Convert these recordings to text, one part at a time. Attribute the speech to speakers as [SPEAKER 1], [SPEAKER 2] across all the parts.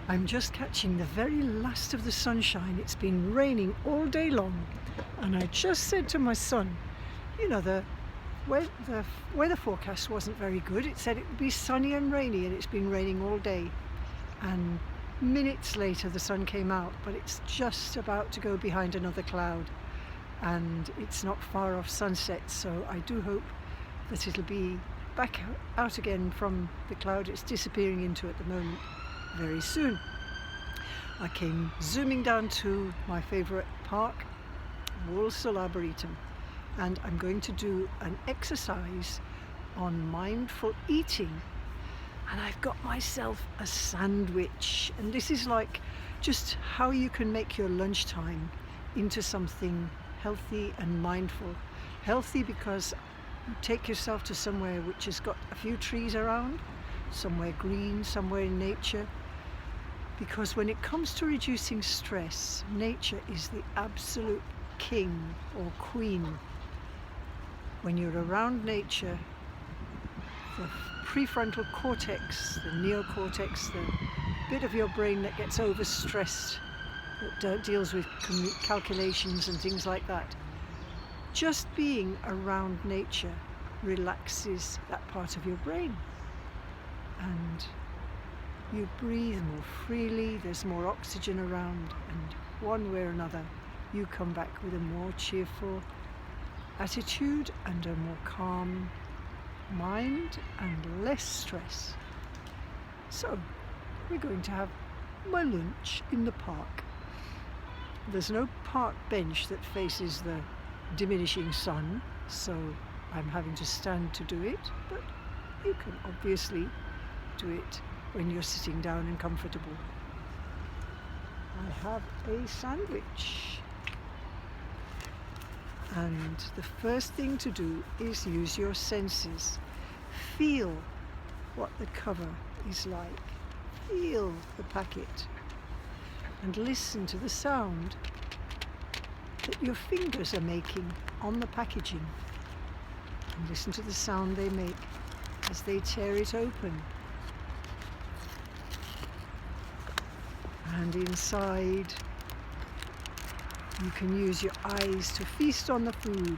[SPEAKER 1] I'm just catching the very last of the sunshine. It's been raining all day long, and I just said to my son, the weather forecast wasn't very good. It said it would be sunny and rainy, and it's been raining all day. And minutes later the sun came out, but it's just about to go behind another cloud, and it's not far off sunset, so I do hope that it'll be back out again from the cloud it's disappearing into at the moment very soon. I came zooming down to my favourite park, Walsall Arboretum, and I'm going to do an exercise on mindful eating. And I've got myself a sandwich, and this is like just how you can make your lunchtime into something healthy and mindful. Healthy because you take yourself to somewhere which has got a few trees around, somewhere green, somewhere in nature. Because when it comes to reducing stress, nature is the absolute king or queen. When you're around nature, the prefrontal cortex, the neocortex, the bit of your brain that gets overstressed, that deals with calculations and things like that, just being around nature relaxes that part of your brain, and you breathe more freely, there's more oxygen around, and one way or another you come back with a more cheerful attitude and a more calm mind and less stress. So we're going to have my lunch in the park. There's no park bench that faces the diminishing sun, so I'm having to stand to do it, but you can obviously do it when you're sitting down and comfortable. I have a sandwich, and the first thing to do is use your senses. Feel what the cover is like, feel the packet, and listen to the sound that your fingers are making on the packaging, and listen to the sound they make as they tear it open. And inside, you can use your eyes to feast on the food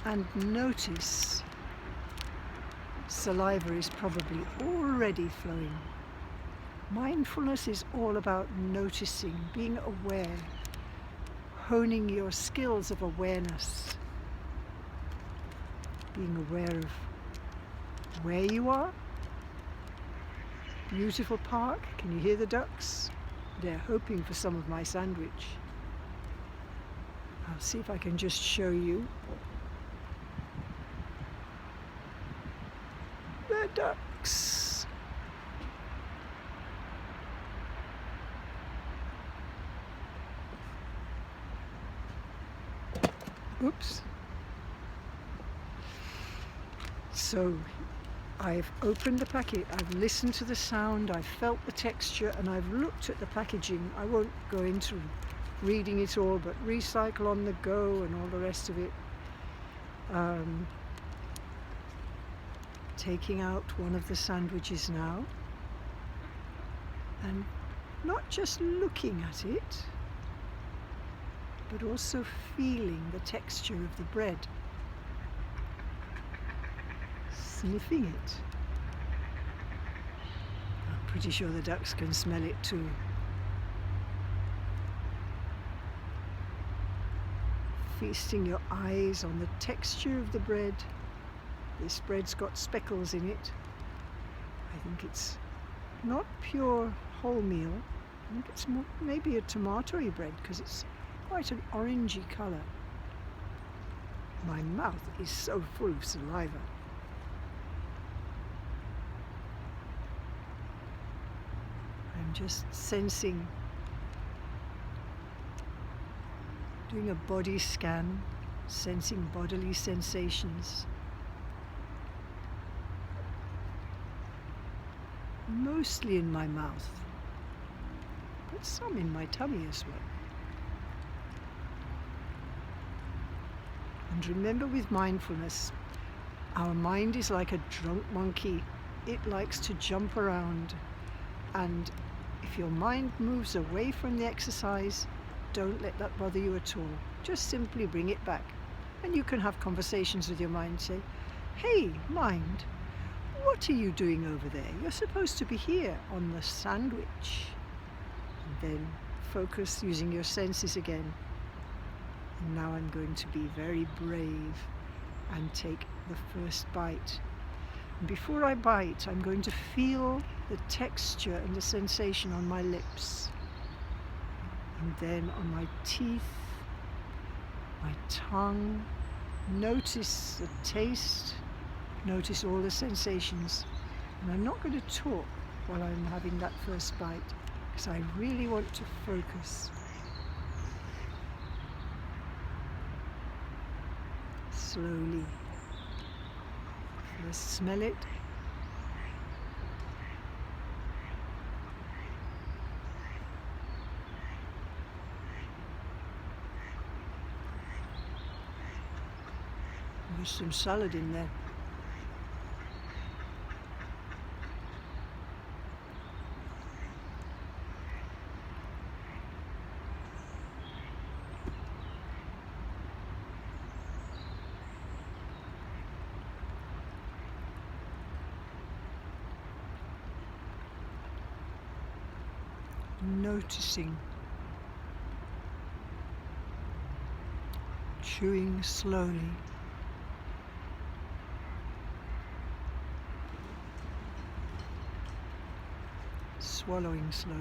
[SPEAKER 1] and notice. Saliva is probably already flowing. Mindfulness is all about noticing, being aware, honing your skills of awareness, being aware of where you are. Beautiful park. Can you hear the ducks? They're hoping for some of my sandwich. I'll see if I can just show you. The ducks. Oops. So I've opened the packet, I've listened to the sound, I've felt the texture, and I've looked at the packaging. I won't go into reading it all, but recycle on the go and all the rest of it. Taking out one of the sandwiches now, and not just looking at it, but also feeling the texture of the bread. Sniffing it. I'm pretty sure the ducks can smell it too. Feasting your eyes on the texture of the bread. This bread's got speckles in it. I think it's not pure wholemeal. I think it's more, maybe a tomatoey bread, because it's quite an orangey colour. My mouth is so full of saliva. I'm just sensing, doing a body scan, sensing bodily sensations. Mostly in my mouth, but some in my tummy as well. And remember, with mindfulness, our mind is like a drunk monkey. It likes to jump around, and If your mind moves away from the exercise, don't let that bother you at all. Just simply bring it back. And you can have conversations with your mind. Say, hey, mind, what are you doing over there? You're supposed to be here on the sandwich. And then focus using your senses again. And now I'm going to be very brave and take the first bite. And before I bite, I'm going to feel the texture and the sensation on my lips. And then on my teeth, my tongue. Notice the taste, notice all the sensations. And I'm not going to talk while I'm having that first bite, because I really want to focus. Slowly. First smell it. There's some salad in there. Noticing, chewing slowly, swallowing slowly.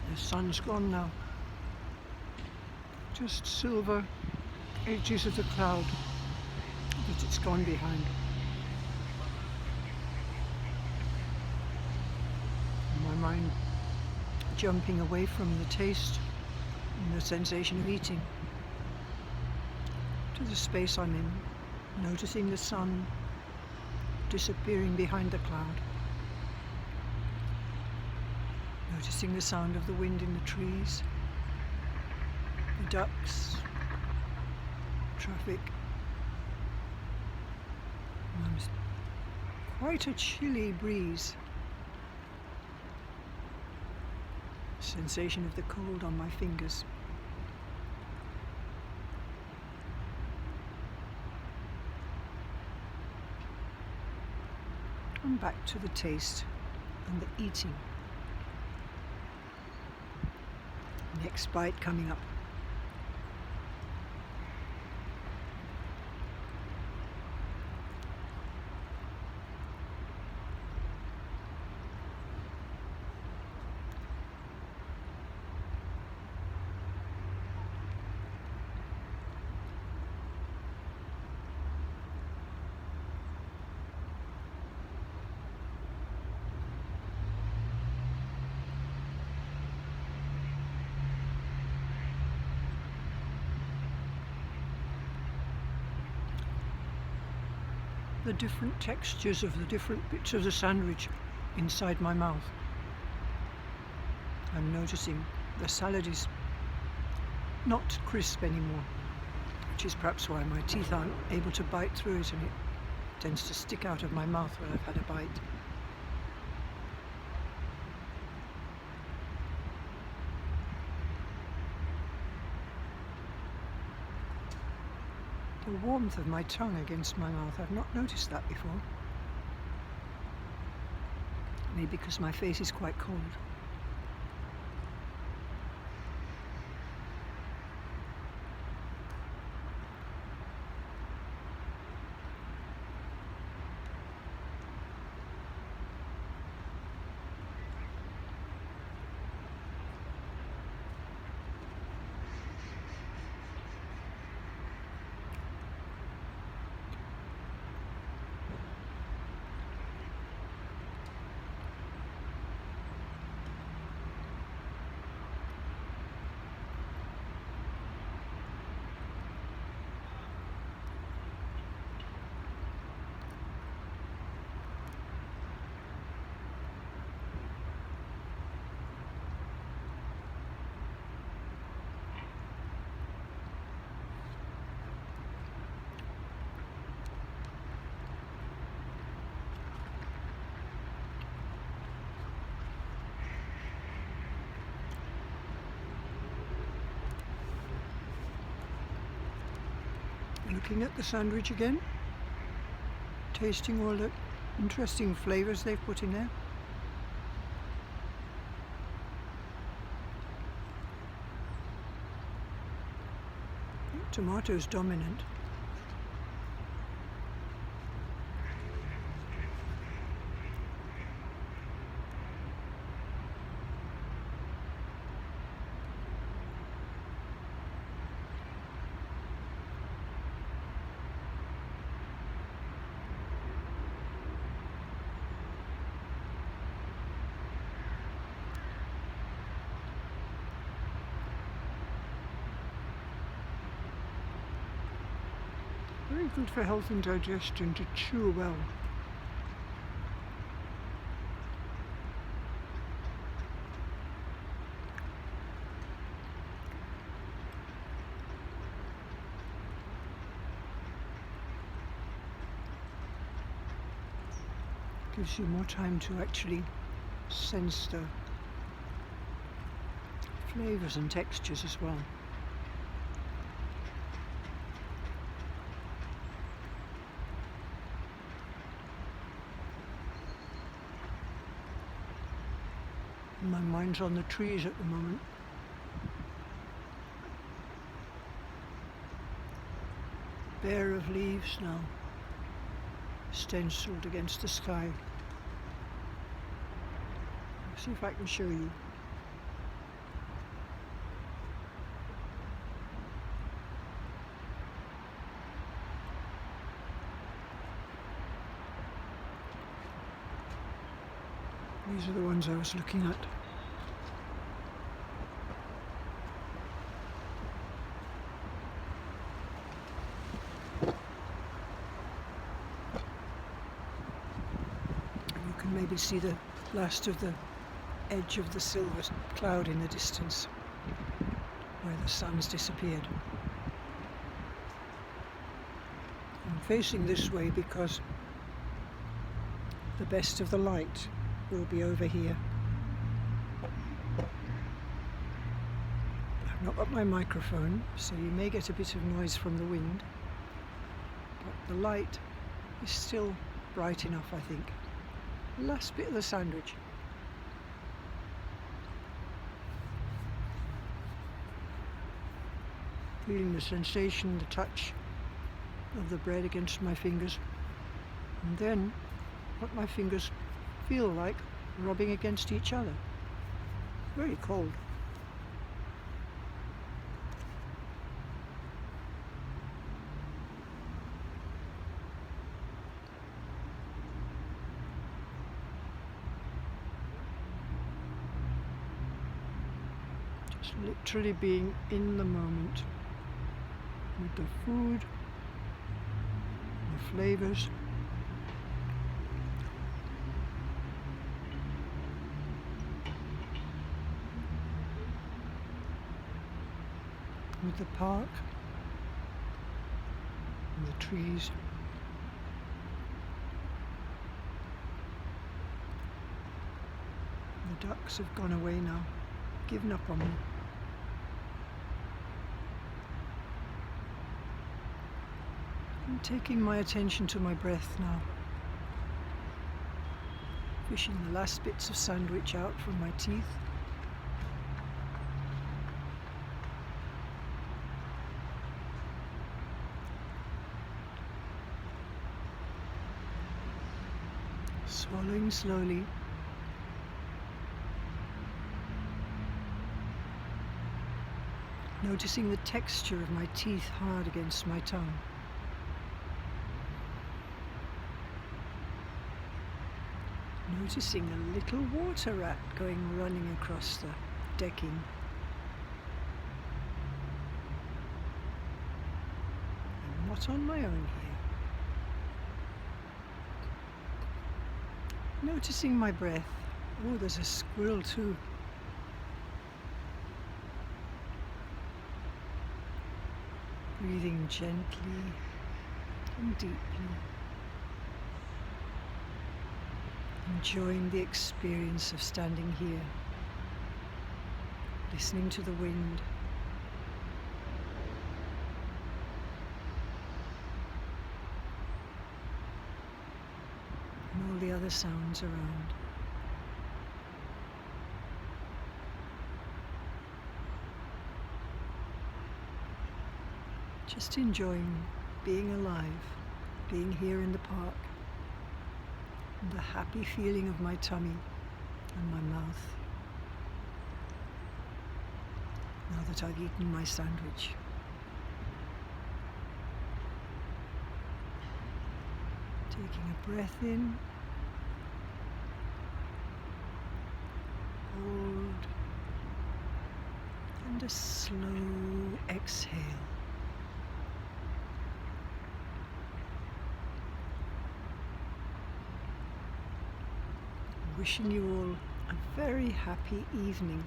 [SPEAKER 1] The sun's gone now. Just silver edges of the cloud that it's gone behind. And my mind jumping away from the taste and the sensation of eating to the space I'm in, noticing the sun disappearing behind the cloud. Noticing the sound of the wind in the trees, the ducks, traffic. And quite a chilly breeze. Sensation of the cold on my fingers. And back to the taste and the eating. Next bite coming up. The different textures of the different bits of the sandwich inside my mouth. I'm noticing the salad is not crisp anymore, which is perhaps why my teeth aren't able to bite through it, and it tends to stick out of my mouth when I've had a bite. The warmth of my tongue against my mouth, I've not noticed that before. Maybe because my face is quite cold. Looking at the sandwich again, tasting all the interesting flavours they've put in there. Tomato's dominant. Very good for health and digestion to chew well. Gives you more time to actually sense the flavours and textures as well. My mind's on the trees at the moment. Bare of leaves now, stenciled against the sky. Let's see if I can show you. These are the ones I was looking at. You can maybe see the last of the edge of the silver cloud in the distance, where the sun's disappeared. I'm facing this way because the best of the light will be over here. I've not got my microphone, so you may get a bit of noise from the wind, but the light is still bright enough, I think. The last bit of the sandwich. Feeling the sensation, the touch of the bread against my fingers, and then what my fingers feel like rubbing against each other. Very cold. Just literally being in the moment with the food, the flavors. With the park and the trees. The ducks have gone away now, given up on me. I'm taking my attention to my breath now, fishing the last bits of sandwich out from my teeth. Swallowing slowly. Noticing the texture of my teeth hard against my tongue. Noticing a little water rat going running across the decking. I'm not on my own here. Noticing my breath. Oh, there's a squirrel too. Breathing gently and deeply. Enjoying the experience of standing here, listening to the wind, the other sounds around. Just enjoying being alive, being here in the park, and the happy feeling of my tummy and my mouth now that I've eaten my sandwich. Taking a breath in, hold, and a slow exhale. Wishing you all a very happy evening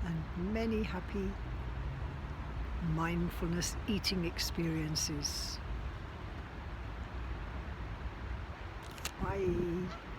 [SPEAKER 1] and many happy mindfulness eating experiences. Bye.